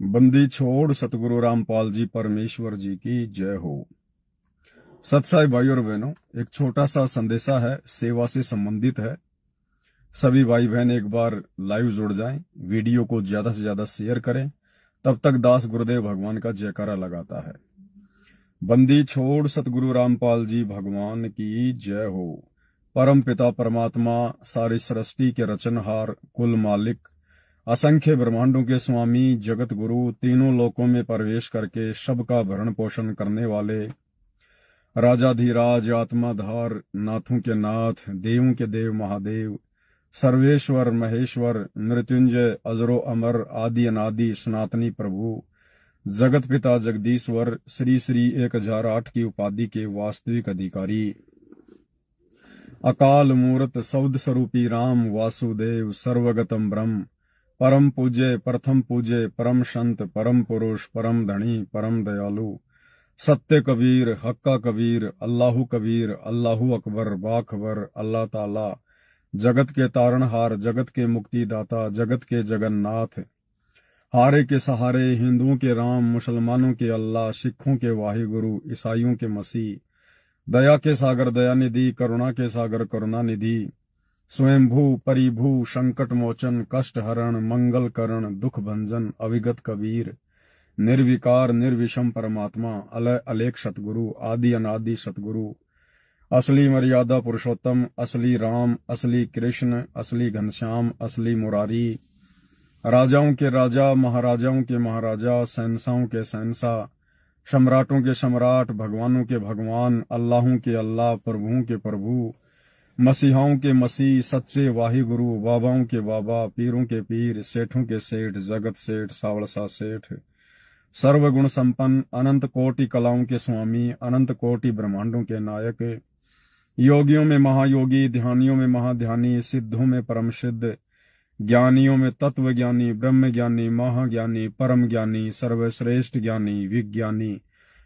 बंदी छोड़ सतगुरु रामपाल जी परमेश्वर जी की जय हो। सत्साई भाई और बहनों, एक छोटा सा संदेशा है, सेवा से संबंधित है। सभी भाई बहन एक बार लाइव जुड़ जाएं, वीडियो को ज्यादा से ज्यादा शेयर करें। तब तक दास गुरुदेव भगवान का जयकारा लगाता है। बंदी छोड़ सतगुरु रामपाल जी भगवान की जय हो। परम पिता परमात्मा, सारी सृष्टि के रचनहार, कुल मालिक, असंख्य ब्रह्मांडों के स्वामी, जगत गुरु, तीनों लोकों में प्रवेश करके सबका भरण पोषण करने वाले, राजाधिराज, आत्माधार, नाथों के नाथ, देवों के देव महादेव, सर्वेश्वर महेश्वर, मृत्युंजय, अजरो अमर, आदि अनादि, सनातनी प्रभु, जगत पिता जगदीश्वर, श्री श्री 1008 की उपाधि के वास्तविक अधिकारी, अकाल मूर्त सौद स्वरूपी राम वासुदेव, सर्वगतम ब्रह्म, परम पूज्य, प्रथम पूज्य, परम संत, परम पुरुष, परम धनी, परम दयालु, सत्य कबीर, हक्का कबीर, अल्लाहु कबीर, अल्लाहु अकबर, बाखबर, अल्लाह ताला, जगत के तारणहार, जगत के मुक्तिदाता, जगत के जगन्नाथ, हारे के सहारे, हिंदुओं के राम, मुसलमानों के अल्लाह, सिखों के वाहिगुरु, ईसाइयों के मसीह, दया के सागर दयानिधि, करुणा के सागर करुणानिधि, स्वयंभू परिभू, संकट मोचन, कष्ट हरण, मंगल करण, दुख भंजन, अविगत कबीर, निर्विकार निर्विषम परमात्मा, अलय अलेख सतगुरु, आदि अनादि सतगुरु, असली मर्यादा पुरुषोत्तम, असली राम, असली कृष्ण, असली घनश्याम, असली मुरारी, राजाओं के राजा, महाराजाओं के महाराजा, शहंशाहों के शहंशाह, सम्राटों के सम्राट, भगवानों के भगवान, अल्लाहों के अल्लाह, प्रभुओं के प्रभु, मसीहाओं के मसीह, सच्चे वाहिगुरु, बाबाओं के बाबा, पीरों के पीर, सेठों के सेठ, जगत सेठ, सावड़सा सेठ, सर्वगुण संपन्न, अनंत कोटि कलाओं के स्वामी, अनंत कोटि ब्रह्मांडों के नायक, योगियों में महायोगी, ध्यानियों में महाध्यानी, सिद्धों में परम सिद्ध, ज्ञानियों में तत्व ज्ञानी, ब्रह्म ज्ञानी, महाज्ञानी, परम ज्ञानी, सर्वश्रेष्ठ ज्ञानी, विज्ञानी,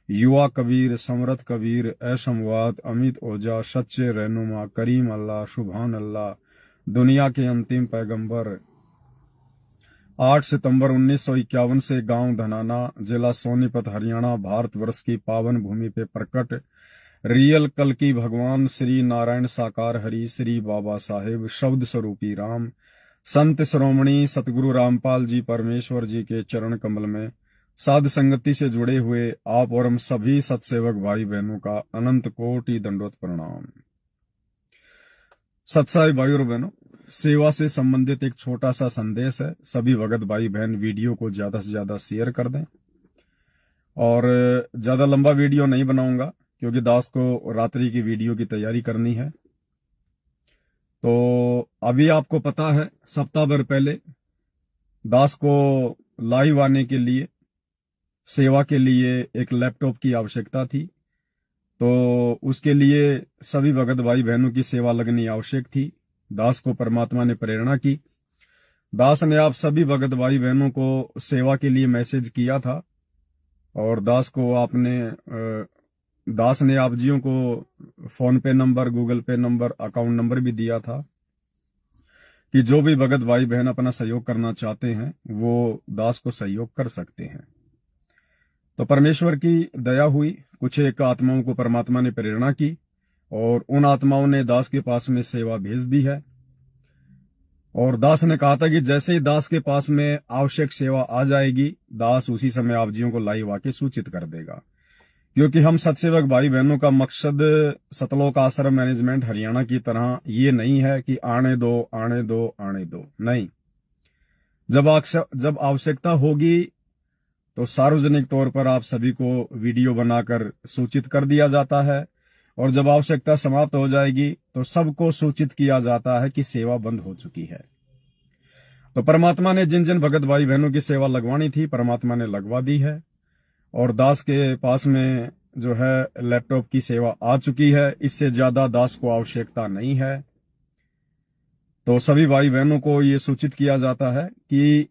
युवा कबीर, समरथ कबीर, असमवाद, अमित ओझा, सच्चे रहनुमा, करीम अल्लाह, सुभान अल्लाह, दुनिया के अंतिम पैगंबर। 8 सितंबर 1951 से गांव धनाना, जिला सोनीपत, हरियाणा, भारतवर्ष की पावन भूमि पे प्रकट रियल कल की भगवान श्री नारायण साकार हरि, श्री बाबा साहेब, शब्द स्वरूपी राम, संत श्रोमणी सतगुरु रामपाल जी परमेश्वर जी के चरण कमल में साध संगति से जुड़े हुए आप और हम सभी सत्सेवक भाई बहनों का अनंत कोटि दंडोत प्रणाम। सत्साई भाई और बहनों, सेवा से संबंधित एक छोटा सा संदेश है। सभी भगत भाई बहन वीडियो को ज्यादा से ज्यादा शेयर कर दें। और ज्यादा लंबा वीडियो नहीं बनाऊंगा क्योंकि दास को रात्रि की वीडियो की तैयारी करनी है। तो अभी आपको पता है, सप्ताह भर पहले दास को लाइव आने के लिए, सेवा के लिए एक लैपटॉप की आवश्यकता थी। तो उसके लिए सभी भगत भाई बहनों की सेवा लगनी आवश्यक थी। दास को परमात्मा ने प्रेरणा की। दास ने आप सभी भगत भाई बहनों को सेवा के लिए मैसेज किया था और दास ने आप जियों को फोन पे नंबर, गूगल पे नंबर, अकाउंट नंबर भी दिया था कि जो भी भगत भाई बहन अपना सहयोग करना चाहते हैं वो दास को सहयोग कर सकते हैं। तो परमेश्वर की दया हुई, कुछ एक आत्माओं को परमात्मा ने प्रेरणा की और उन आत्माओं ने दास के पास में सेवा भेज दी है। और दास ने कहा था कि जैसे ही दास के पास में आवश्यक सेवा आ जाएगी, दास उसी समय आप जियों को लाइव आके सूचित कर देगा। क्योंकि हम सत्सेवक भाई बहनों का मकसद सतलोक आश्रम मैनेजमेंट हरियाणा की तरह ये नहीं है कि आने दो आने दो आने दो, नहीं। जब आवश्यकता होगी तो सार्वजनिक तौर पर आप सभी को वीडियो बनाकर सूचित कर दिया जाता है और जब आवश्यकता समाप्त हो जाएगी तो सबको सूचित किया जाता है कि सेवा बंद हो चुकी है। तो परमात्मा ने जिन जिन भगत भाई बहनों की सेवा लगवानी थी, परमात्मा ने लगवा दी है और दास के पास में जो है लैपटॉप की सेवा आ चुकी है। इससे ज्यादा दास को आवश्यकता नहीं है। तो सभी भाई बहनों को ये सूचित किया जाता है कि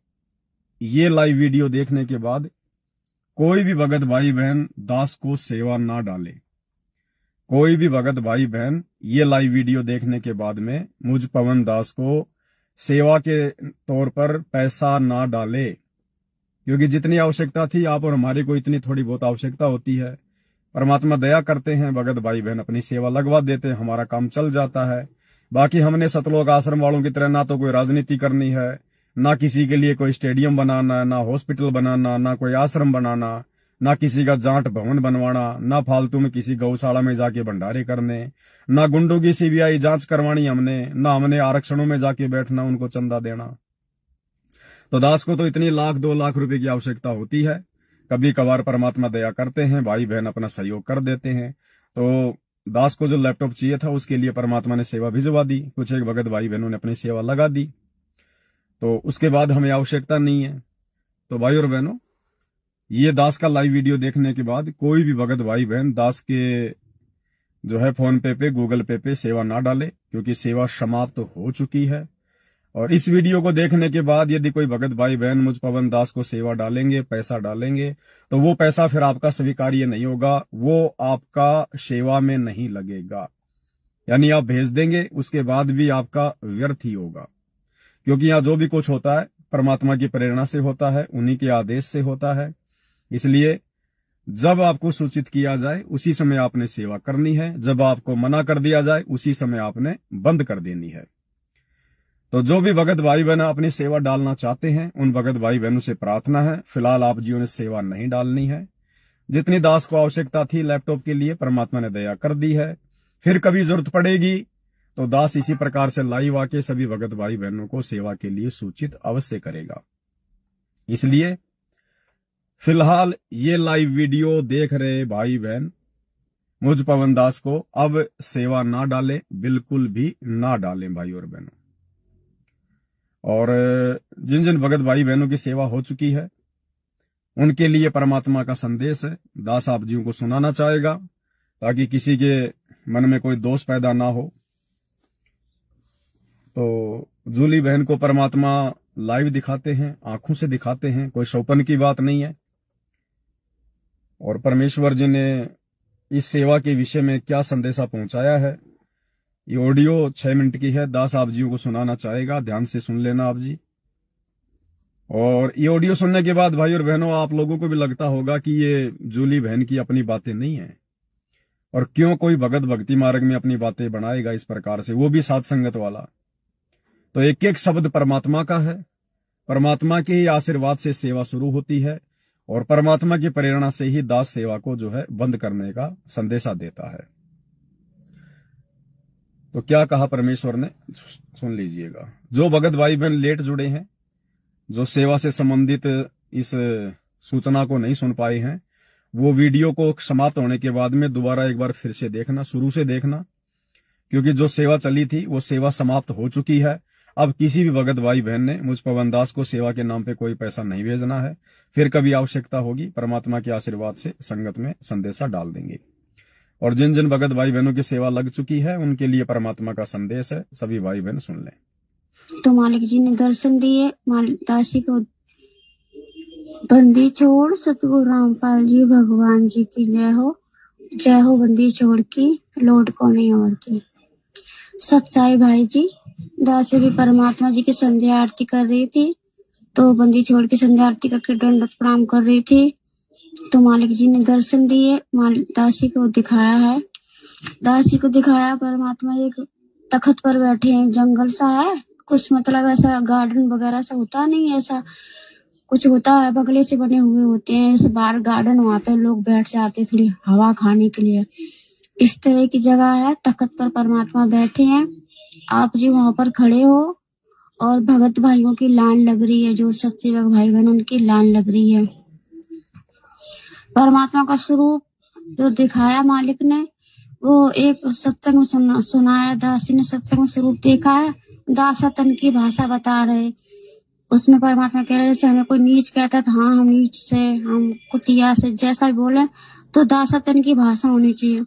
ये लाइव वीडियो देखने के बाद कोई भी भगत भाई बहन दास को सेवा ना डाले। कोई भी भगत भाई बहन ये लाइव वीडियो देखने के बाद में मुझ पवन दास को सेवा के तौर पर पैसा ना डाले, क्योंकि जितनी आवश्यकता थी आप और हमारी को इतनी थोड़ी बहुत आवश्यकता होती है। परमात्मा दया करते हैं, भगत भाई बहन अपनी सेवा लगवा देते हैं, हमारा काम चल जाता है। बाकी हमने सतलोक आश्रम वालों की तरह ना तो कोई राजनीति करनी है, ना किसी के लिए कोई स्टेडियम बनाना, ना हॉस्पिटल बनाना, ना कोई आश्रम बनाना, ना किसी का जाट भवन बनवाना, ना फालतू में किसी गौशाला में जाके भंडारे करने, ना गुंडों की सीबीआई जांच करवानी हमने, ना हमने आरक्षणों में जाके बैठना, उनको चंदा देना। तो दास को तो इतनी लाख 2 लाख रुपए की आवश्यकता होती है। कभी कभार परमात्मा दया करते हैं, भाई बहन अपना सहयोग कर देते हैं। तो दास को जो लैपटॉप चाहिए था उसके लिए परमात्मा ने सेवा भिजवा दी, कुछ एक भगत भाई बहनों ने अपनी सेवा लगा दी, तो उसके बाद हमें आवश्यकता नहीं है। तो भाई और बहनों, ये दास का लाइव वीडियो देखने के बाद कोई भी भगत भाई बहन दास के जो है फोन पे गूगल पे सेवा ना डाले, क्योंकि सेवा समाप्त हो चुकी है। और इस वीडियो को देखने के बाद यदि कोई भगत भाई बहन मुझ पवन दास को सेवा डालेंगे, पैसा डालेंगे, तो वो पैसा फिर आपका स्वीकार्य नहीं होगा, वो आपका सेवा में नहीं लगेगा। यानी आप भेज देंगे, उसके बाद भी आपका व्यर्थ ही होगा। क्योंकि यहाँ जो भी कुछ होता है परमात्मा की प्रेरणा से होता है, उन्हीं के आदेश से होता है। इसलिए जब आपको सूचित किया जाए उसी समय आपने सेवा करनी है, जब आपको मना कर दिया जाए उसी समय आपने बंद कर देनी है। तो जो भी भगत भाई बहन अपनी सेवा डालना चाहते हैं, उन भगत भाई बहनों से प्रार्थना है, फिलहाल आप जियो ने सेवा नहीं डालनी है। जितनी दास को आवश्यकता थी लैपटॉप के लिए परमात्मा ने दया कर दी है। फिर कभी जरूरत पड़ेगी तो दास इसी प्रकार से लाइव आके सभी भगत भाई बहनों को सेवा के लिए सूचित अवश्य करेगा। इसलिए फिलहाल ये लाइव वीडियो देख रहे भाई बहन मुझ पवन दास को अब सेवा ना डालें, बिल्कुल भी ना डालें भाई और बहनों। और जिन जिन भगत भाई बहनों की सेवा हो चुकी है उनके लिए परमात्मा का संदेश है, दास आप जीव को सुनाना चाहेगा, ताकि किसी के मन में कोई दोष पैदा ना हो। तो जूली बहन को परमात्मा लाइव दिखाते हैं, आंखों से दिखाते हैं, कोई शौपन की बात नहीं है। और परमेश्वर जी ने इस सेवा के विषय में क्या संदेशा पहुंचाया है, ये ऑडियो 6 मिनट की है, दास आप जीव को सुनाना चाहेगा, ध्यान से सुन लेना आप जी। और ये ऑडियो सुनने के बाद भाई और बहनों आप लोगों को भी लगता होगा कि ये जूली बहन की अपनी बातें नहीं है, और क्यों कोई भगत भक्ति मार्ग में अपनी बातें बनाएगा इस प्रकार से, वो भी साथ संगत वाला। तो एक एक शब्द परमात्मा का है, परमात्मा के ही आशीर्वाद से सेवा शुरू होती है, और परमात्मा की प्रेरणा से ही दास सेवा को जो है बंद करने का संदेशा देता है। तो क्या कहा परमेश्वर ने, सुन लीजिएगा। जो भगत भाई बहन लेट जुड़े हैं, जो सेवा से संबंधित इस सूचना को नहीं सुन पाए हैं, वो वीडियो को समाप्त होने के बाद में दोबारा एक बार फिर से देखना, शुरू से देखना, क्योंकि जो सेवा चली थी वो सेवा समाप्त हो चुकी है। अब किसी भी भगत भाई बहन ने मुझ पवन दास को सेवा के नाम पे कोई पैसा नहीं भेजना है। फिर कभी आवश्यकता होगी परमात्मा के आशीर्वाद से संगत में संदेशा डाल देंगे। और जिन जिन भगत भाई बहनों की सेवा लग चुकी है उनके लिए परमात्मा का संदेश है, सभी भाई बहन सुन लें। तो मालिक जी ने दर्शन दिए, दासी को बंदी छोड़, सतगुरु रामपाल जी भगवान जी की जय हो बंदी छोड़ की, लौट को नहीं और की। सच्चाई भाई जी, दासी भी परमात्मा जी की संध्या आरती कर रही थी, तो बंदी छोड़ के संध्या आरती करके दंडवत प्रणाम कर रही थी। तो मालिक जी ने दर्शन दिए, दासी को दिखाया है, दासी को दिखाया परमात्मा एक तख्त पर बैठे हैं, जंगल सा है कुछ, मतलब ऐसा गार्डन वगैरह सा होता नहीं, ऐसा कुछ होता है, बगले से बने हुए होते हैं इस बाहर गार्डन, वहां पे लोग बैठ जाते थोड़ी हवा खाने के लिए, इस तरह की जगह है। तख्त पर परमात्मा बैठे हैं, आप जी वहां पर खड़े हो, और भगत भाइयों की लाइन लग रही है, जो सच्चे भक्त भाई बहन उनकी लाइन लग रही है। परमात्मा का स्वरूप जो दिखाया मालिक ने, वो एक सत्संग में सुनाया, दासी ने सत्संग स्वरूप देखा है, दासतन की भाषा बता रहे, उसमें परमात्मा कह रहे जैसे हमें कोई नीच कहता है तो हाँ हम नीच से, हम कुतिया से, जैसा भी बोले तो दासतन की भाषा होनी चाहिए।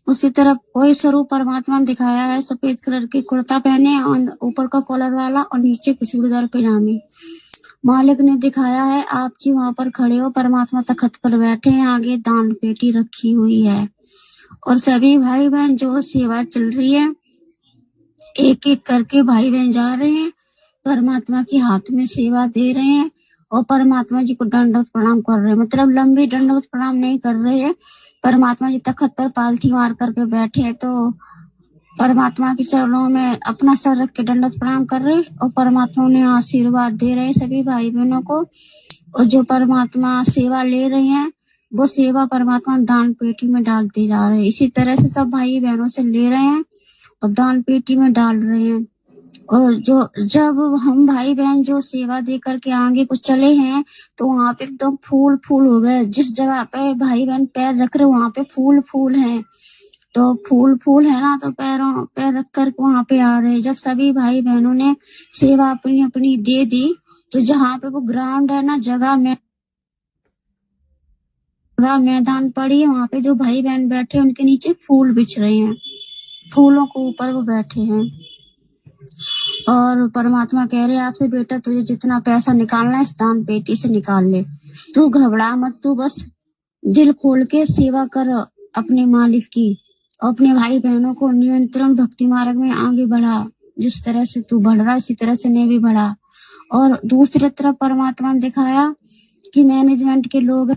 उसी तरह वही स्वरूप परमात्मा ने दिखाया है, सफेद कलर की कुर्ता पहने, और ऊपर का कॉलर वाला और नीचे कुछ चूड़ीदार पजामे मालिक ने दिखाया है। आप जी वहां पर खड़े हो, परमात्मा तख्त पर बैठे हैं, आगे दान पेटी रखी हुई है, और सभी भाई बहन जो सेवा चल रही है एक एक करके भाई बहन जा रहे हैं, परमात्मा के हाथ में सेवा दे रहे हैं, और परमात्मा जी को दंडवत प्रणाम कर रहे हैं। मतलब लंबी दंडवत प्रणाम नहीं कर रहे हैं। परमात्मा जी तखत पर पालथी मार करके बैठे हैं, तो परमात्मा के चरणों में अपना सर रख के दंडवत प्रणाम कर रहे हैं और परमात्मा ने आशीर्वाद दे रहे हैं सभी भाई बहनों को। और जो परमात्मा सेवा ले रहे हैं वो सेवा परमात्मा दान पेटी में डालते जा रहे हैं। इसी तरह से सब भाई बहनों से ले रहे हैं और दान पेटी में डाल रहे हैं। और जो जब हम भाई बहन जो सेवा दे करके आगे कुछ चले हैं तो वहाँ पे एकदम फूल फूल हो गए। जिस जगह पे भाई बहन पैर रख रहे वहाँ पे फूल फूल हैं, तो फूल फूल है ना, तो पैर रख कर वहाँ पे आ रहे हैं। जब सभी भाई बहनों ने सेवा अपनी अपनी दे दी तो जहाँ पे वो ग्राउंड है ना, जगह मैदान पड़ी है, वहाँ पे जो भाई बहन बैठे उनके नीचे फूल बिछ रहे हैं, फूलों के ऊपर वो बैठे हैं। और परमात्मा कह रहे हैं आपसे, बेटा तुझे जितना पैसा निकालना है इस दान पेटी से निकाल ले, तू घबरा मत, तू बस दिल खोल के सेवा कर अपने मालिक की, अपने भाई बहनों को नियंत्रण भक्ति मार्ग में आगे बढ़ा। जिस तरह से तू बढ़ रहा इसी तरह से ने भी बढ़ा। और दूसरी तरफ परमात्मा ने दिखाया कि मैनेजमेंट के लोग।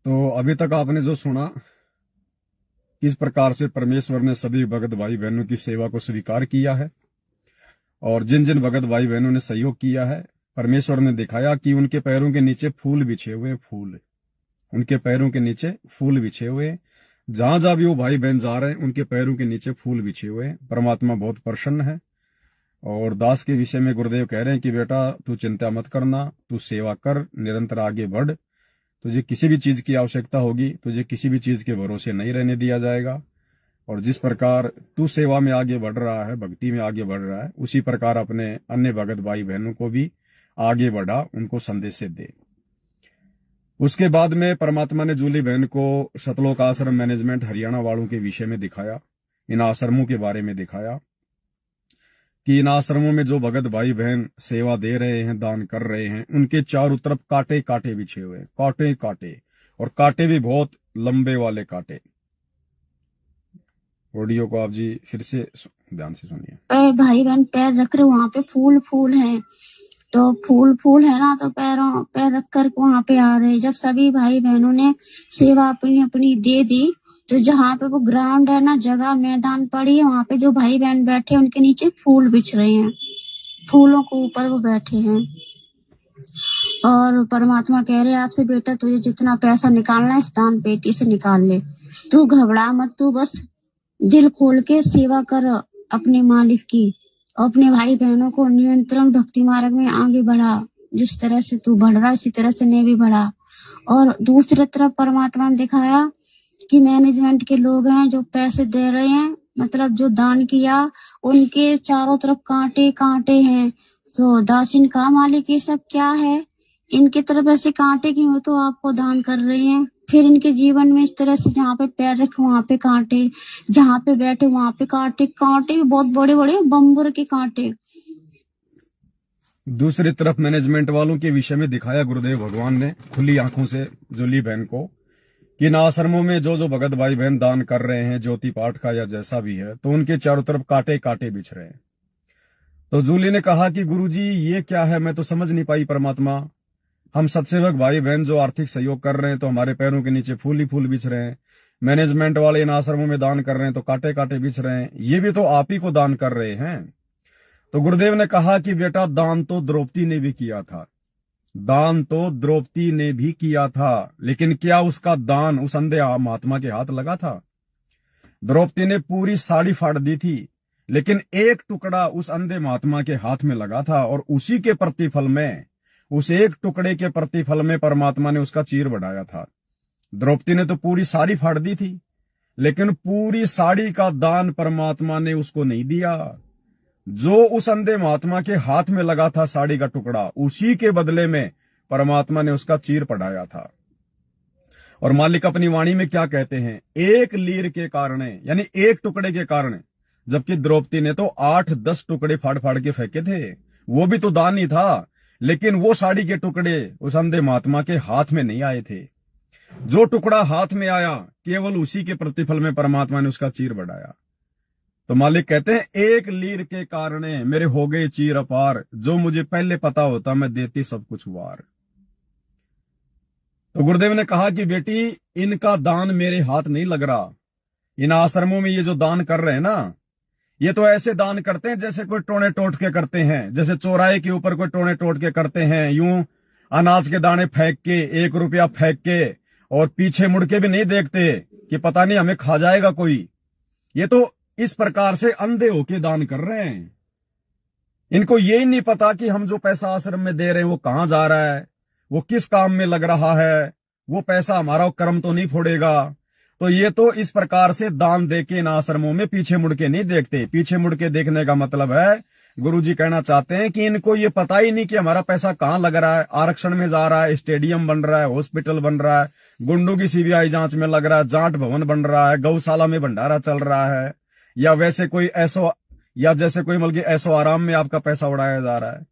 तो अभी तक आपने जो सुना, किस प्रकार से परमेश्वर ने सभी भगत भाई बहनों की सेवा को स्वीकार किया है और जिन जिन भगत भाई बहनों ने सहयोग किया है, परमेश्वर ने दिखाया कि उनके पैरों के नीचे फूल बिछे हुए, फूल, उनके पैरों के नीचे फूल बिछे हुए। जहां जहां भी वो भाई बहन जा रहे हैं उनके पैरों के नीचे फूल बिछे हुए। परमात्मा बहुत प्रसन्न है। और दास के विषय में गुरुदेव कह रहे हैं कि बेटा तू चिंता मत करना, तू सेवा कर, निरंतर आगे बढ़। तुझे किसी भी चीज की आवश्यकता होगी, तुझे किसी भी चीज के भरोसे नहीं रहने दिया जाएगा। और जिस प्रकार तू सेवा में आगे बढ़ रहा है, भक्ति में आगे बढ़ रहा है, उसी प्रकार अपने अन्य भगत भाई बहनों को भी आगे बढ़ा, उनको संदेश दे। उसके बाद में परमात्मा ने जूली बहन को सतलोक आश्रम मैनेजमेंट हरियाणा वालों के विषय में दिखाया, इन आश्रमों के बारे में दिखाया कि इन आश्रमों में जो भगत भाई बहन सेवा दे रहे हैं, दान कर रहे हैं, उनके चारों तरफ कांटे कांटे बिछे हुए, कांटे कांटे, और कांटे भी बहुत लंबे वाले कांटे। ऑडियो को आप जी फिर से ध्यान से सुनिए। भाई बहन पैर रख रहे वहाँ पे फूल फूल हैं, तो फूल फूल है ना, तो पैर रख कर वहाँ पे आ रहे हैं। जब सभी भाई बहनों ने सेवा अपनी अपनी दे दी तो जहाँ पे वो ग्राउंड है ना, जगह मैदान पड़ी है, वहाँ पे जो भाई बहन बैठे उनके नीचे फूल बिछ रहे हैं, फूलों के ऊपर वो बैठे हैं। और परमात्मा कह रहे हैं आपसे, बेटा तुझे जितना पैसा निकालना है इस दान पेटी से निकाल ले, तू घबरा मत, तू बस दिल खोल के सेवा कर अपने मालिक की, अपने भाई बहनों को नियंत्रण भक्ति मार्ग में आगे बढ़ा। जिस तरह से तू बढ़ रहा इसी तरह से ने भी बढ़ा। और दूसरी तरफ परमात्मा ने दिखाया कि मैनेजमेंट के लोग हैं जो पैसे दे रहे हैं, मतलब जो दान किया, उनके चारों तरफ कांटे कांटे हैं। तो दासिन का मालिक ये सब क्या है, इनकी तरफ ऐसे कांटे क्यों, तो आपको दान कर रहे हैं। फिर इनके जीवन में इस तरह से जहाँ पे पैर रखे वहाँ पे कांटे, जहाँ पे बैठे वहाँ पे कांटे, कांटे भी बहुत बड़े बड़े बम्बर के कांटे। दूसरी तरफ मैनेजमेंट वालों के विषय में दिखाया गुरुदेव भगवान ने खुली आंखों से जूली बहन को कि इन आश्रमों में जो जो भगत भाई बहन दान कर रहे हैं, ज्योति पाठ का या जैसा भी है, तो उनके चारों तरफ कांटे कांटे बिछ रहे हैं। तो जूली ने कहा कि गुरुजी ये क्या है, मैं तो समझ नहीं पाई परमात्मा। हम सत्सेवक भाई बहन जो आर्थिक सहयोग कर रहे हैं तो हमारे पैरों के नीचे फूल ही फूल बिछ रहे हैं, मैनेजमेंट वाले इन आश्रमों में दान कर रहे हैं तो कांटे कांटे बिछ रहे हैं, ये भी तो आप ही को दान कर रहे हैं। तो गुरुदेव ने कहा कि बेटा दान तो द्रौपदी ने भी किया था, दान तो द्रौपदी ने भी किया था, लेकिन क्या उसका दान उस अंधे महात्मा के हाथ लगा था? द्रौपदी ने पूरी साड़ी फाड़ दी थी, लेकिन एक टुकड़ा उस अंधे महात्मा के हाथ में लगा था, और उसी के प्रतिफल में, उस एक टुकड़े के प्रतिफल में परमात्मा ने उसका चीर बढ़ाया था। द्रौपदी ने तो पूरी साड़ी फाड़ दी थी, लेकिन पूरी साड़ी का दान परमात्मा ने उसको नहीं दिया। जो उस अंधे महात्मा के हाथ में लगा था साड़ी का टुकड़ा, उसी के बदले में परमात्मा ने उसका चीर पढ़ाया था। और मालिक अपनी वाणी में क्या कहते हैं, एक लीर के कारण, यानी एक टुकड़े के कारण, जबकि द्रौपदी ने तो 8-10 टुकड़े फाड़ फाड़ के फेंके थे, वो भी तो दान ही था, लेकिन वो साड़ी के टुकड़े उस अंधे महात्मा के हाथ में नहीं आए थे। जो टुकड़ा हाथ में आया केवल उसी के प्रतिफल में परमात्मा ने उसका चीर बढ़ाया। तो मालिक कहते हैं एक लीर के कारणे मेरे हो गए चीर अपार, जो मुझे पहले पता होता मैं देती सब कुछ वार। तो गुरुदेव ने कहा कि बेटी इनका दान मेरे हाथ नहीं लग रहा। इन आश्रमों में ये जो दान कर रहे हैं ना, ये तो ऐसे दान करते हैं जैसे कोई टोने टोट के करते हैं, जैसे चौराहे के ऊपर कोई टोने टोट के करते हैं, यूं अनाज के दाने फेंक के, 1 रुपया फेंक के, और पीछे मुड़ के भी नहीं देखते कि पता नहीं हमें खा जाएगा कोई। ये तो इस प्रकार से अंधे होके दान कर रहे हैं। इनको यही नहीं पता कि हम जो पैसा आश्रम में दे रहे हैं वो कहां जा रहा है, वो किस काम में लग रहा है, वो पैसा हमारा कर्म तो नहीं फोड़ेगा। तो ये तो इस प्रकार से दान देके इन आश्रमों में पीछे मुड़ के नहीं देखते। पीछे मुड़ के देखने का मतलब है, गुरुजी कहना चाहते हैं कि इनको ये पता ही नहीं कि हमारा पैसा कहां लग रहा है। आरक्षण में जा रहा है, स्टेडियम बन रहा है, हॉस्पिटल बन रहा है, गुंडों की सीबीआई जांच में लग रहा है, जाट भवन बन रहा है, गौशाला में भंडारा चल रहा है, या वैसे कोई या जैसे कोई बल्कि ऐसो आराम में आपका पैसा उड़ाया जा रहा है।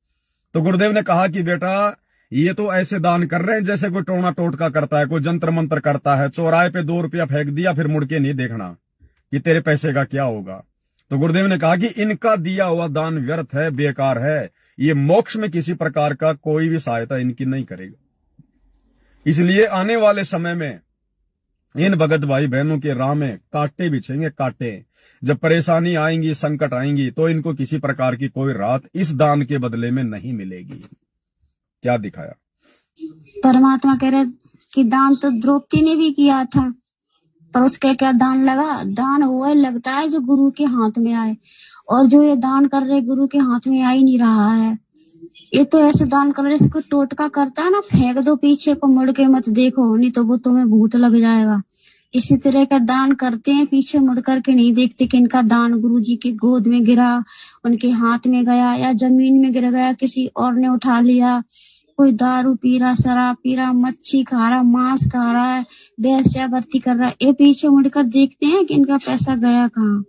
तो गुरुदेव ने कहा कि बेटा ये तो ऐसे दान कर रहे हैं जैसे कोई टोना टोटका करता है, कोई जंतर मंत्र करता है, चौराहे पे 2 रुपया फेंक दिया फिर मुड़ के नहीं देखना कि तेरे पैसे का क्या होगा। तो गुरुदेव ने कहा कि इनका दिया हुआ दान व्यर्थ है, बेकार है, ये मोक्ष में किसी प्रकार का कोई भी सहायता इनकी नहीं करेगा। इसलिए आने वाले समय में इन भगत भाई बहनों के राह में कांटे बिछेंगे, कांटे। जब परेशानी आएंगी, संकट आएंगी, तो इनको किसी प्रकार की कोई राहत इस दान के बदले में नहीं मिलेगी। क्या दिखाया? परमात्मा कह रहे कि दान तो द्रौपदी ने भी किया था, पर उसके क्या दान लगा? दान हुआ लगता है जो गुरु के हाथ में आए, और जो ये दान कर रहे गुरु के हाथ में आ ही नहीं रहा है। ये तो ऐसे दान कर रहे, इसको टोटका करता है ना, फेंक दो पीछे को, मुड़ के मत देखो, नहीं तो वो तुम्हें भूत लग जाएगा। इसी तरह का दान करते हैं, पीछे मुड़ करके नहीं देखते कि इनका दान गुरुजी की गोद में गिरा, उनके हाथ में गया, या जमीन में गिर गया, किसी और ने उठा लिया। कोई दारू पी रहा, शराब पी रहा, मच्छी खा रहा, मांस खा रहा है, वेश्यावृत्ति कर रहा है, ये पीछे मुड़कर देखते हैं कि इनका पैसा गया कहाँ।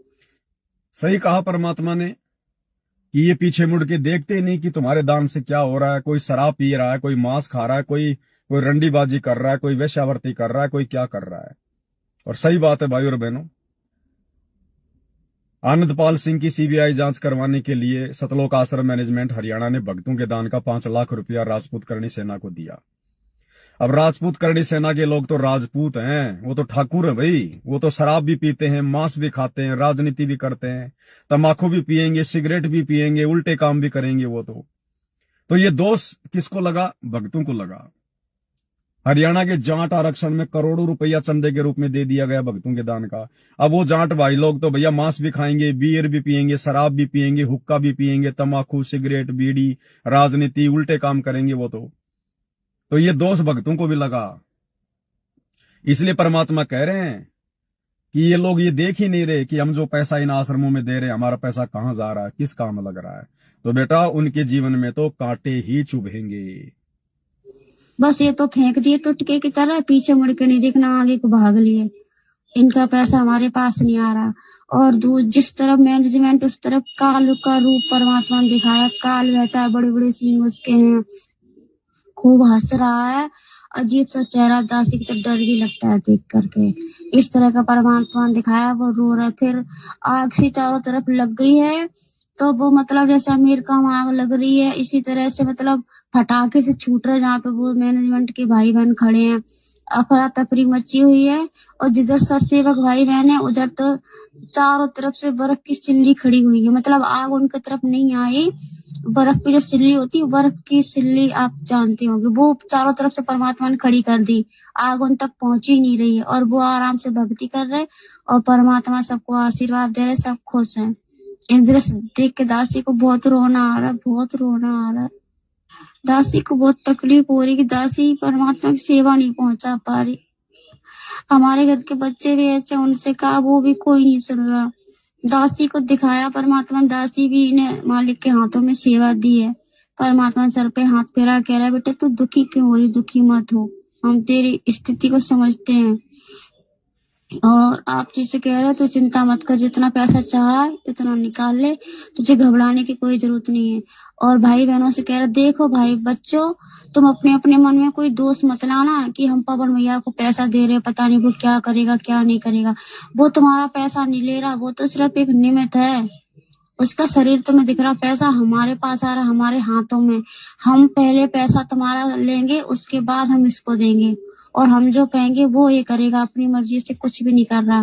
सही कहा परमात्मा ने कि ये पीछे मुड़ के देखते नहीं कि तुम्हारे दान से क्या हो रहा है। कोई शराब पी रहा है, कोई मांस खा रहा है, कोई रंडीबाजी कर रहा है, कोई वेश्यावृत्ति कर रहा है, कोई क्या कर रहा है। और सही बात है भाई और बहनों, आनंदपाल सिंह की सीबीआई जांच करवाने के लिए सतलोक आश्रम मैनेजमेंट हरियाणा ने भक्तों के दान का 5 लाख रुपया राजपूत करणी सेना को दिया। अब राजपूत करणी सेना के लोग तो राजपूत हैं, वो तो ठाकुर है भाई, वो तो शराब भी पीते हैं, मांस भी खाते हैं, राजनीति भी करते हैं, तंबाकू भी पिएंगे, सिगरेट भी पिएंगे, उल्टे काम भी करेंगे वो तो ये दोष किसको लगा? भक्तों को लगा। हरियाणा के जाट आरक्षण में करोड़ों रुपया चंदे के रूप में दे दिया गया भक्तों के दान का। अब वो जाट भाई लोग तो भैया मांस भी खाएंगे, बियर भी पिएंगे, शराब भी पिएंगे, हुक्का भी पिएंगे, तंबाकू, सिगरेट, बीड़ी, राजनीति, उल्टे काम करेंगे वो तो ये दोष भक्तों को भी लगा। इसलिए परमात्मा कह रहे हैं कि ये लोग ये देख ही नहीं रहे कि हम जो पैसा इन आश्रमों में दे रहे हैं, हमारा पैसा कहां जा रहा है, किस काम में लग रहा है। तो बेटा उनके जीवन में तो कांटे ही चुभेंगे। बस ये तो फेंक दिए टुटके की तरह, पीछे मुड़ के नहीं देखना, आगे को भाग लिए। इनका पैसा हमारे पास नहीं आ रहा। और जिस तरफ मैनेजमेंट उस तरफ काल का रूप परमात्मा ने दिखाया। काल बैठा है, बड़े बड़े सींग उसके हैं, खूब हंस रहा है, अजीब सा चेहरा, दासी की तरफ डर भी लगता है देख करके। इस तरह का परमात्मा ने दिखाया, वो रो रहा है। फिर आग से चारों तरफ लग गई है, तो वो मतलब जैसे अमेरिका में आग लग रही है, इसी तरह से मतलब फटाके से छूट रहे जहाँ पे वो मैनेजमेंट के भाई बहन खड़े हैं। अफरा तफरी मची हुई है, और जिधर सत्सेवक भाई बहन है उधर तो चारों तरफ से बर्फ की सिल्ली खड़ी हुई है। मतलब आग उनकी तरफ नहीं आई, बर्फ की जो सिल्ली होती है, बर्फ की सिल्ली आप जानते होंगे, वो चारों तरफ से परमात्मा ने खड़ी कर दी। आग उन तक पहुंच ही नहीं रही है, और वो आराम से भक्ति कर रहे, और परमात्मा सबको आशीर्वाद दे रहे, सब खुश हैं। इस दृश्य देख के दासी को बहुत रोना आ रहा है, बहुत रोना आ रहा है। दासी को बहुत तकलीफ हो रही कि दासी परमात्मा की सेवा नहीं पहुंचा पा रही। हमारे घर के बच्चे भी ऐसे, उनसे कहा वो भी कोई नहीं सुन रहा। दासी को दिखाया परमात्मा, दासी भी इन्हें मालिक के हाथों में सेवा दी है। परमात्मा सर पे हाथ फेरा, कह रहा है बेटा तू दुखी क्यों हो रही, दुखी मत हो, हम तेरी स्थिति को समझते हैं। और आप जिसे कह रहे हो तो चिंता मत कर, जितना पैसा चाहे इतना निकाल ले, तुझे घबराने की कोई जरूरत नहीं है। और भाई बहनों से कह रहे, देखो भाई बच्चों, तुम अपने अपने मन में कोई दोष मत लाना कि हम पवन भैया को पैसा दे रहे, पता नहीं वो क्या करेगा क्या नहीं करेगा। वो तुम्हारा पैसा नहीं ले रहा, वो तो सिर्फ एक निमित्त है। उसका शरीर तुम्हें दिख रहा, पैसा हमारे पास आ रहा, हमारे हाथों में। हम पहले पैसा तुम्हारा लेंगे, उसके बाद हम इसको देंगे। और हम जो कहेंगे वो ये करेगा, अपनी मर्जी से कुछ भी नहीं कर रहा।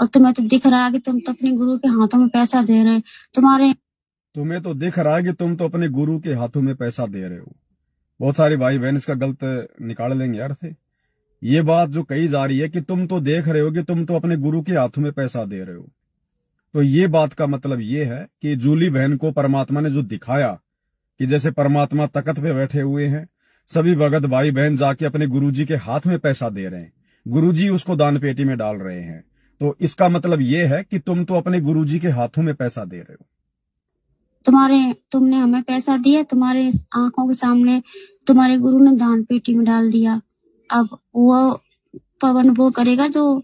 और तुम्हें तो दिख रहा है कि तुम तो अपने गुरु के हाथों में पैसा दे रहे। तुम्हें तो दिख रहा है कि तुम तो अपने गुरु के हाथों में पैसा दे रहे हो। बहुत सारे भाई बहन इसका गलत निकाल लेंगे अर्थ। ये बात जो कही जा रही है कि तुम तो देख रहे हो कि तुम तो अपने गुरु के हाथों में पैसा दे रहे हो, तो ये बात का मतलब ये है कि जूली बहन को परमात्मा ने जो दिखाया कि जैसे परमात्मा तख्त पे बैठे हुए हैं, सभी भगत भाई बहन जाके अपने गुरुजी के हाथ में पैसा दे रहे हैं, गुरुजी उसको दान पेटी में डाल रहे हैं। तो इसका मतलब ये है कि तुम तो अपने गुरुजी के हाथों में पैसा दे रहे हो। तुमने हमें पैसा दिया, तुम्हारे आंखों के सामने तुम्हारे गुरु ने दान पेटी में डाल दिया। अब वो पवन वो करेगा जो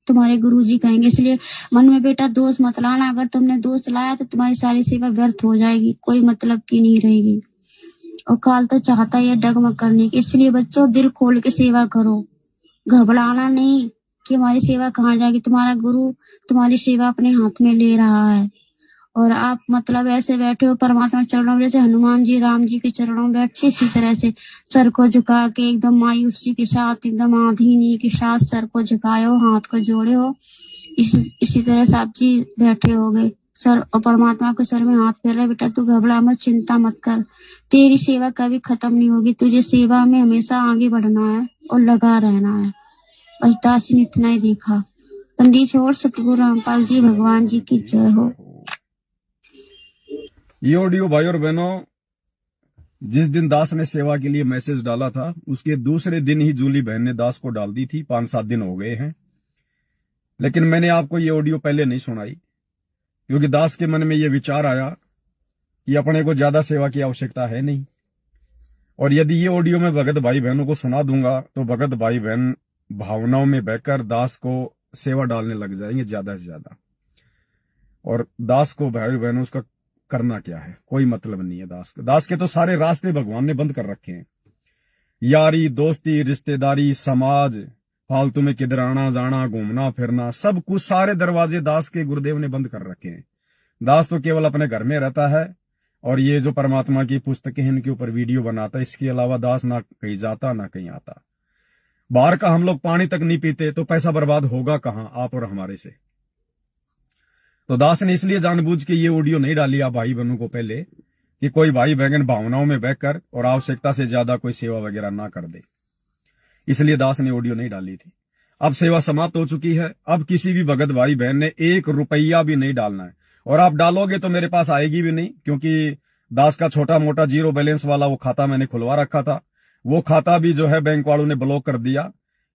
तुम्हारे गुरुजी कहेंगे। इसलिए मन में बेटा दोष मत लाना, अगर तुमने दोष लाया तो तुम्हारी सारी सेवा व्यर्थ हो जाएगी, कोई मतलब की नहीं रहेगी। और काल तो चाहता है डगमग करने की। इसलिए बच्चों दिल खोल के सेवा करो, घबराना नहीं कि हमारी सेवा कहाँ जाएगी। तुम्हारा गुरु तुम्हारी सेवा अपने हाथ में ले रहा है। और आप मतलब ऐसे बैठे हो परमात्मा के चरणों में, जैसे हनुमान जी राम जी के चरणों में बैठते, इसी तरह से सर को झुका के एकदम मायूसी के साथ, एकदम आधीनी के साथ सर को झुकाए हो, हाथ को जोड़े हो। इसी तरह से आप जी बैठे हो गए सर, और परमात्मा के सर में हाथ फेर रहे, बेटा तू घबरा मत, चिंता मत कर, तेरी सेवा कभी खत्म नहीं होगी, तुझे सेवा में हमेशा आगे बढ़ना है और लगा रहना है। बस दासी ने इतना ही देखा। बंदी छोड़। सतगुरु रामपाल जी भगवान जी की जय हो। ये ऑडियो भाई और बहनों, जिस दिन दास ने सेवा के लिए मैसेज डाला था उसके दूसरे दिन ही जूली बहन ने दास को डाल दी थी। 5-7 दिन हो गए हैं, लेकिन मैंने आपको ये ऑडियो पहले नहीं सुनाई क्योंकि दास के मन में ये विचार आया कि अपने को ज्यादा सेवा की आवश्यकता है नहीं। और यदि ये ऑडियो मैं भगत भाई बहनों को सुना दूंगा तो भगत भाई बहन भावनाओं में बहकर दास को सेवा डालने लग जाएंगे ज्यादा से ज्यादा। और दास को भाई बहनों उसका करना क्या है, कोई मतलब नहीं है। दास के तो सारे रास्ते भगवान ने बंद कर रखे हैं। यारी दोस्ती रिश्तेदारी समाज, फालतू में किधर आना जाना घूमना फिरना, सब कुछ सारे दरवाजे दास के गुरुदेव ने बंद कर रखे हैं। दास तो केवल अपने घर में रहता है और ये जो परमात्मा की पुस्तकें हैं इनके ऊपर वीडियो बनाता है। इसके अलावा दास ना कहीं जाता ना कहीं आता। बाहर का हम लोग पानी तक नहीं पीते तो पैसा बर्बाद होगा कहां आप और हमारे से। तो दास ने इसलिए जानबूझ के ये ऑडियो नहीं डाली आप भाई बहनों को पहले कि कोई भाई बहन भावनाओं में बहकर और आवश्यकता से ज्यादा कोई सेवा वगैरह ना कर दे, इसलिए दास ने ऑडियो नहीं डाली थी। अब सेवा समाप्त हो चुकी है। अब किसी भी भगत भाई बहन ने 1 रुपया भी नहीं डालना है, और आप डालोगे तो मेरे पास आएगी भी नहीं, क्योंकि दास का छोटा मोटा 0 बैलेंस वाला वो खाता मैंने खुलवा रखा था। वो खाता भी जो है बैंक वालों ने ब्लॉक कर दिया,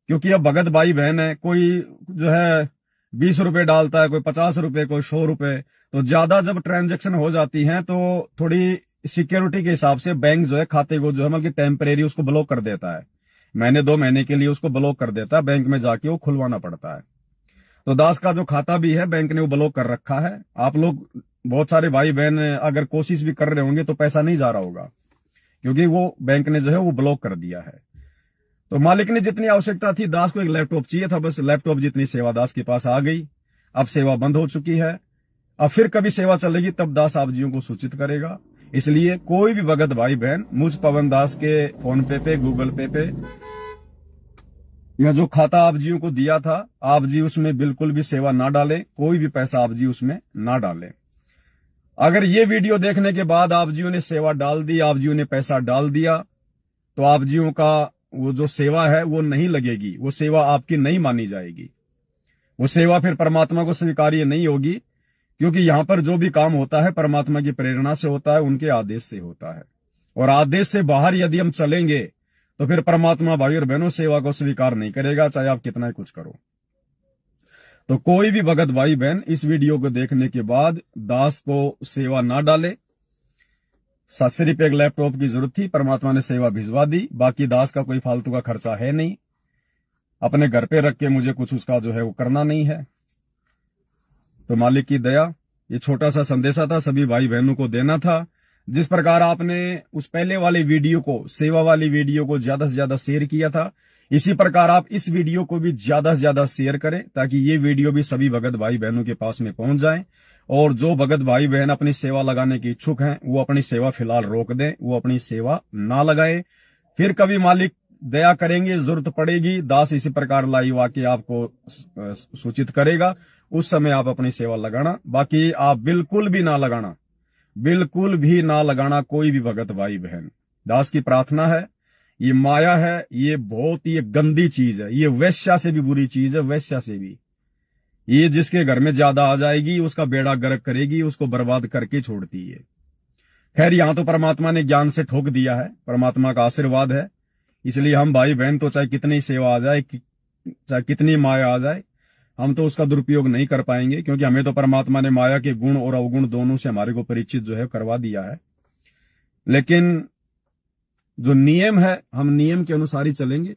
क्योंकि अब भगत भाई बहन है, कोई जो है 20 रुपए डालता है, कोई 50 रुपए, कोई 100 रुपए। तो ज्यादा जब ट्रांजेक्शन हो जाती हैं तो थोड़ी सिक्योरिटी के हिसाब से बैंक जो है खाते को जो है मतलब टेम्परेरी उसको ब्लॉक कर देता है, महीने 2 महीने के लिए उसको ब्लॉक कर देता है। बैंक में जाके वो खुलवाना पड़ता है। तो दास का जो खाता भी है बैंक ने वो ब्लॉक कर रखा है। आप लोग बहुत सारे भाई बहन अगर कोशिश भी कर रहे होंगे तो पैसा नहीं जा रहा होगा, क्योंकि वो बैंक ने जो है वो ब्लॉक कर दिया है। तो मालिक ने जितनी आवश्यकता थी, दास को एक लैपटॉप चाहिए था, बस लैपटॉप जितनी सेवा दास के पास आ गई। अब सेवा बंद हो चुकी है। अब फिर कभी सेवा चलेगी तब दास आप जियों को सूचित करेगा। इसलिए कोई भी भगत भाई बहन मुझ पवन दास के फोन पे गूगल पे या जो खाता आप जियों को दिया था, आप जी उसमें बिल्कुल भी सेवा ना डाले, कोई भी पैसा आप जी उसमें ना डाले। अगर ये वीडियो देखने के बाद आप जियों ने सेवा डाल दी, आप जियों ने पैसा डाल दिया, तो आप जियों का वो जो सेवा है वो नहीं लगेगी, वो सेवा आपकी नहीं मानी जाएगी, वो सेवा फिर परमात्मा को स्वीकार्य नहीं होगी। क्योंकि यहां पर जो भी काम होता है परमात्मा की प्रेरणा से होता है, उनके आदेश से होता है। और आदेश से बाहर यदि हम चलेंगे तो फिर परमात्मा भाई और बहनों सेवा को स्वीकार नहीं करेगा, चाहे आप कितना ही कुछ करो। तो कोई भी भगत भाई बहन इस वीडियो को देखने के बाद दास को सेवा ना डाले। सिर्फ एक लैपटॉप की जरूरत थी, परमात्मा ने सेवा भिजवा दी, बाकी दास का कोई फालतू का खर्चा है नहीं। अपने घर पे रख के मुझे कुछ उसका जो है वो करना नहीं है। तो मालिक की दया, ये छोटा सा संदेशा था, सभी भाई बहनों को देना था। जिस प्रकार आपने उस पहले वाले वीडियो को, सेवा वाली वीडियो को ज्यादा से ज्यादा शेयर किया था, इसी प्रकार आप इस वीडियो को भी ज्यादा से ज्यादा शेयर करें, ताकि ये वीडियो भी सभी भगत भाई बहनों के पास में पहुंच जाए। और जो भगत भाई बहन अपनी सेवा लगाने के इच्छुक हैं, वो अपनी सेवा फिलहाल रोक दें, वो अपनी सेवा ना लगाएं। फिर कभी मालिक दया करेंगे, जरूरत पड़ेगी, दास इसी प्रकार लाइव आके आपको सूचित करेगा, उस समय आप अपनी सेवा लगाना। बाकी आप बिल्कुल भी ना लगाना, बिल्कुल भी ना लगाना कोई भी भगत भाई बहन। दास की प्रार्थना है, ये माया है, ये बहुत ही गंदी चीज है, ये वैश्या से भी बुरी चीज है, वैश्या से भी। ये जिसके घर में ज्यादा आ जाएगी उसका बेड़ा गर्क करेगी, उसको बर्बाद करके छोड़ती है। खैर, यहां तो परमात्मा ने ज्ञान से ठोक दिया है, परमात्मा का आशीर्वाद है, इसलिए हम भाई बहन तो चाहे कितनी सेवा आ जाए, चाहे कितनी माया आ जाए, हम तो उसका दुरुपयोग नहीं कर पाएंगे, क्योंकि हमें तो परमात्मा ने माया के गुण और अवगुण दोनों से हमारे को परिचित जो है करवा दिया है। लेकिन जो नियम है, हम नियम के अनुसार ही चलेंगे।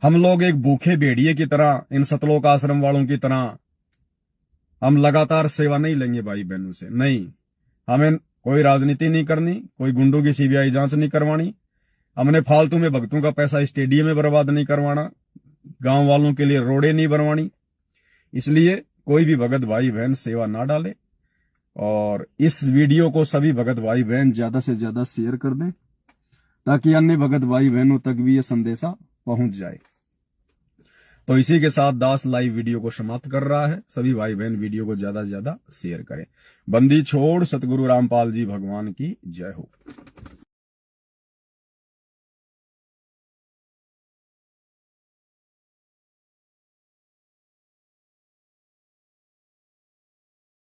हम लोग एक भूखे भेड़िए की तरह, इन सतलोक आश्रम वालों की तरह हम लगातार सेवा नहीं लेंगे भाई बहनों से, नहीं। हमें कोई राजनीति नहीं करनी, कोई गुंडों की सीबीआई जांच नहीं करवानी, हमने फालतू में भक्तों का पैसा स्टेडियम में बर्बाद नहीं करवाना, गांव वालों के लिए रोडें नहीं बनवानी। इसलिए कोई भी भगत भाई बहन सेवा ना डाले, और इस वीडियो को सभी भगत भाई बहन ज्यादा से ज्यादा शेयर कर दें, ताकि अन्य भगत भाई बहनों तक भी ये संदेशा पहुंच जाए। तो इसी के साथ दास लाइव वीडियो को समाप्त कर रहा है। सभी भाई बहन वीडियो को ज्यादा से ज्यादा शेयर करें। बंदी छोड़ सतगुरु रामपाल जी भगवान की जय हो।